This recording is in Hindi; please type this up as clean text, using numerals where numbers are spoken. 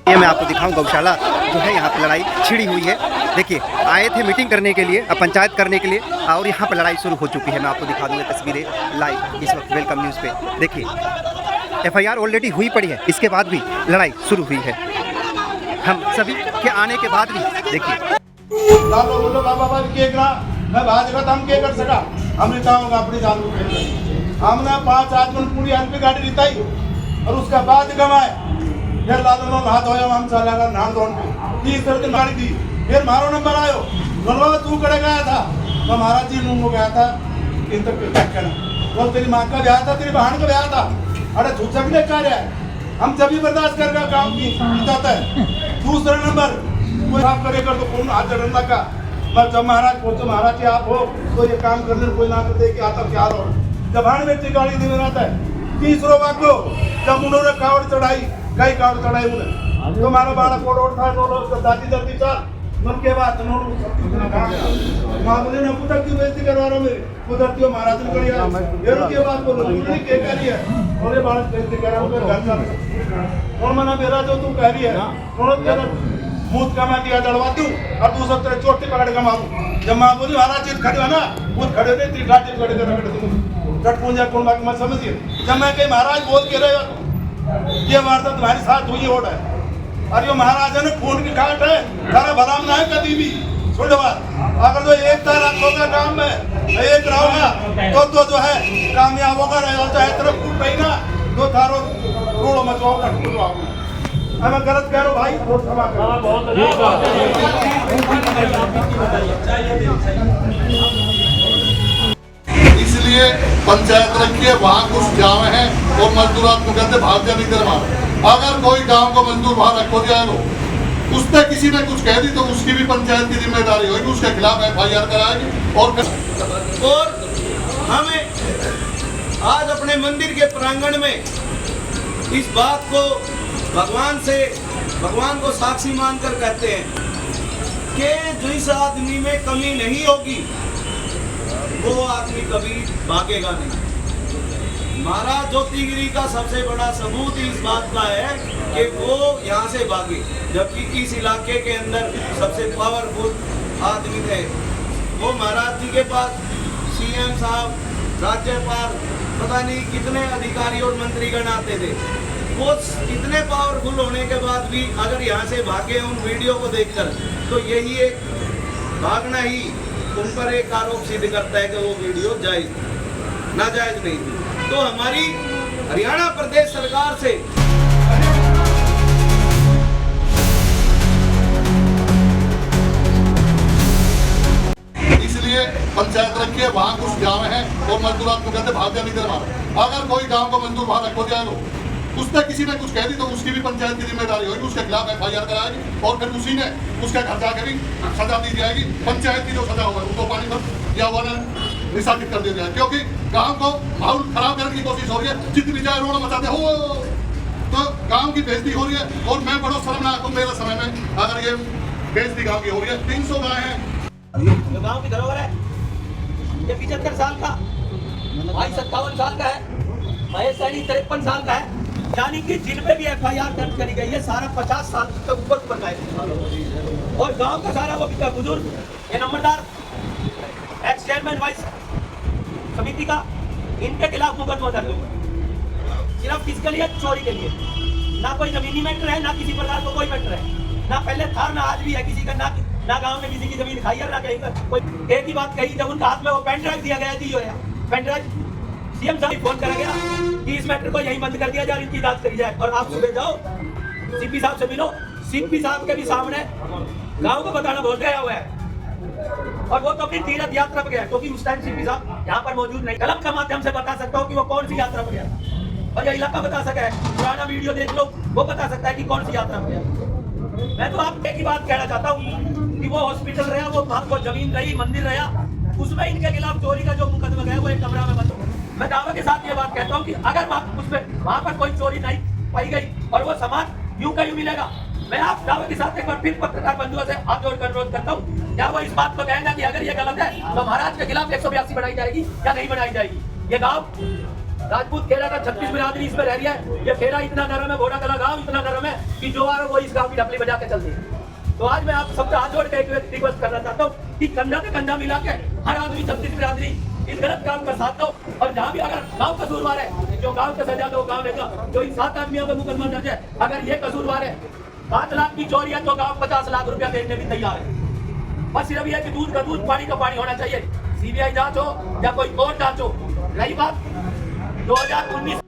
ये मैं आपको दिखाऊं गौशाला जो है यहाँ पर लड़ाई छिड़ी हुई है। देखिए आए थे मीटिंग करने के लिए, पंचायत करने के लिए, और यहाँ पर लड़ाई शुरू हो चुकी है। मैं आपको दिखा दूँगा तस्वीरें लाइव इस वक्त वेलकम न्यूज़ पे। देखिए FIR ऑलरेडी हुई पड़ी है, इसके बाद भी लड़ाई शुरू हुई है। हम सभी के आने के बाद भी देखिए मैं भाजपा हम क्या कर सका, हमने कहा अपनी जान हमने 5 आदमी पूरी एलपी गाड़ी रिताई और उसका बाद गवाए। फिर लालो नो हाथ होया हम चला कर नान दोन पे 30 दिन गाड़ी दी। फिर मारो नंबर आयो बोलवा तू कड़े गया था तो महाराज जी नूंगो गया था इन तक चेक करना बोल तेरी मां का ब्याह था, तेरी बहन का ब्याह था। अरे झूठक ने कार्य है, हम सभी बर्दाश्त करके काम की जाता है। दूसरा नंबर कोई काम करेगा तो कौन हाथ जड़ना का मैं जब महाराज पहुंचे महाराज जी आप हो तो ये काम करने कोई ना करते कि आता क्या हो जब भाण व्यक्ति गाड़ी दिन रहता है। तीसरो वाक्यो जब उन्होंने कावड़ चढ़ाई कई कावड़ चढ़ाई उन्हें तो मारो बाड़ा कोड़ उठा नो दादी जल्दी चल मन के बाद नो मां बोले ना पुत्र की बेइज्जती करवा रहा मेरे उधर क्यों महाराज ने करिया ये के बाद बोलो तुमने क्या करी है और ये बाड़ा बेइज्जती करा उधर घर चल और मना मेरा जो तू कह रही है उन्होंने तेरा मुंह कमा दिया दड़वा दूं और दूसरा तेरे चोटी पकड़ के मारूं। जब मां बोली महाराज जी खड़े हो ना वो खड़े नहीं तेरी गाड़ी खड़े कर रख दूं चट पूंजा कौन बाकी मत समझिए। जब मैं कहीं महाराज बोल के रहे हो ये वारदात तुम्हारे साथ हुई ओड है और ये महाराजा ने खून की घाट है तारा भला में है कभी भी सुन बात अगर जो एक तारा होगा काम में एक रहोगा तो जो है कामयाब होगा रहे चाहे तरफ कूद पई ना तो थारो रोड़ो मचवाओ कटो मैं गलत कह रहा हूँ भाई बहुत क्षमा इसलिए पंचायत रखी है वहाँ कुछ गाँव है और मजदूर आपको कहते भाग्य नहीं करवा। अगर कोई गांव को मजदूर वहाँ रखो जाएगा उस पर किसी ने कुछ कह दी तो उसकी भी पंचायत की जिम्मेदारी होगी, उसके खिलाफ FIR कराएगी। और हमें आज अपने मंदिर के प्रांगण में इस बात को भगवान को साक्षी मानकर कहते हैं कि जिस आदमी में कमी नहीं होगी वो आदमी कभी भागेगा नहीं। महाराज ज्योतिगिरी का सबसे बड़ा सबूत इस बात का है कि वो यहाँ से भागे, जबकि इस इलाके के अंदर सबसे पावरफुल आदमी थे वो महाराज जी के पास CM साहब, राज्यपाल, पता नहीं कितने अधिकारी और मंत्रीगण आते थे। वो इतने पावरफुल होने के बाद भी अगर यहाँ से भागे उन वीडियो को देखकर तो यही एक भागना ही उन पर एक आरोप सिद्ध करता है कि वो वीडियो जायज नाजायज नहीं थी। तो हमारी हरियाणा प्रदेश सरकार से इसलिए पंचायत रखी है वहाँ कुछ गाँव है और मजदूर आपको कहते भाग्य नहीं करवा। अगर कोई गाँव को मजदूर वहाँ रखो जाएगा उस पर किसी ने कुछ कह दी तो उसकी भी पंचायत की जिम्मेदारी होगी, उसके खिलाफ FIR कराएगी और फिर उसी ने उसके घर जाकर भी सजा दी जाएगी। पंचायत की जो सजा होगा उनको पानी पर या हुआ निशानित कर दिया जाए, क्योंकि गांव को माहौल खराब करने की कोशिश हो रही है। जितनी जाए रोना मचाते हो तो गांव की बेइज्जती हो रही है। और मैं बड़ा शर्मनाक हूँ मेरे समय में अगर ये बेइज्जती गाँव की हो रही है। 300 गाय है गाँव की धरोहर है, ये 75 साल का, भाई 57 साल का है, महेश सैनी 53 साल का है, यानी कि जिन पे भी FIR दर्ज करी गई है सारा 50 साल तक ऊपर का है। और गांव का सारा वो बुजुर्ग ये नंबरदार एक्स चेयरमैन वाइस समिति का इनके खिलाफ मुकदमा दर्ज हुआ सिर्फ किसके लिए, चोरी के लिए। ना कोई जमीनी मैटर है, ना किसी प्रकार को कोई मैटर है, ना पहले था ना आज भी है किसी का, ना गांव में किसी की जमीन खाई है ना कहीं पर कोई। एक ही बात कही जब उनका हाथ में वो पेन ड्राइव दिया गया जी पेन ड्राइव CM साहब फोन करा गया कि इस मैटर को यहीं बंद कर दिया जाए, इनकी जांच करी जाए और आप सुबह जाओ CP साहब से मिलो। CP साहब के भी सामने गांव को बताना बहुत गया हुआ है और वो तो अपनी तीर्थ यात्रा पर गया क्योंकि उस टाइम CP साहब यहाँ पर मौजूद नहीं। कलम के माध्यम से बता सकता हूँ कि वो कौन सी यात्रा पर गया और यह इलाका बता सका है, पुराना वीडियो देख लो वो बता सकता है कि कौन सी यात्रा पर गया। मैं तो आप एक ही बात कहना चाहता हूँ कि वो हॉस्पिटल रहा, वो वहाँ को जमीन रही, मंदिर रहा, उसमें इनके खिलाफ चोरी का जो मुकदमा गया वो एक कमरा में बंद। मैं दावे के साथ ये बात कहता हूँ कि अगर वहाँ पर कोई चोरी नहीं पाई गई और वो सामान यूं का यूं मिलेगा, मैं आप दावे के साथ एक बार फिर पत्रकार बंधुओं से हाथ जोड़कर अनुरोध करता हूँ, क्या वो इस बात को कहेंगे कि अगर ये गलत है तो महाराज के खिलाफ 182 बनाई जाएगी या नहीं बनाई जाएगी। ये गाँव राजपूत खेड़ा का 36 बिरादरी इसमें रह रही है। ये खेड़ा इतना नरम है, घोड़ा कला गांव इतना नरम है कि जो आ रहा है वो इस गांव की ढपली बजा के चलती है। तो आज मैं आप सबका हाथ जोड़ के एक रिक्वेस्ट करना चाहता हूँ कि कंधा से कंधा मिला के हर आदमी 36 बिरादरी इस गलत काम का साथ दो। और जहाँ भी अगर गांव कसूरवार है, जो गांव का सजा दो गांव लेगा, जो इन 7 आदमियों का मुकदमा दर्ज है, अगर ये कसूरवार है 5 लाख की चोरी है तो गांव 50 लाख रुपया देने भी तैयार है। बस सिर्फ ये कि दूध का दूध पानी का पानी होना चाहिए। सीबीआई जांच हो या कोई कोर्ट जांच हो। रही बात 2019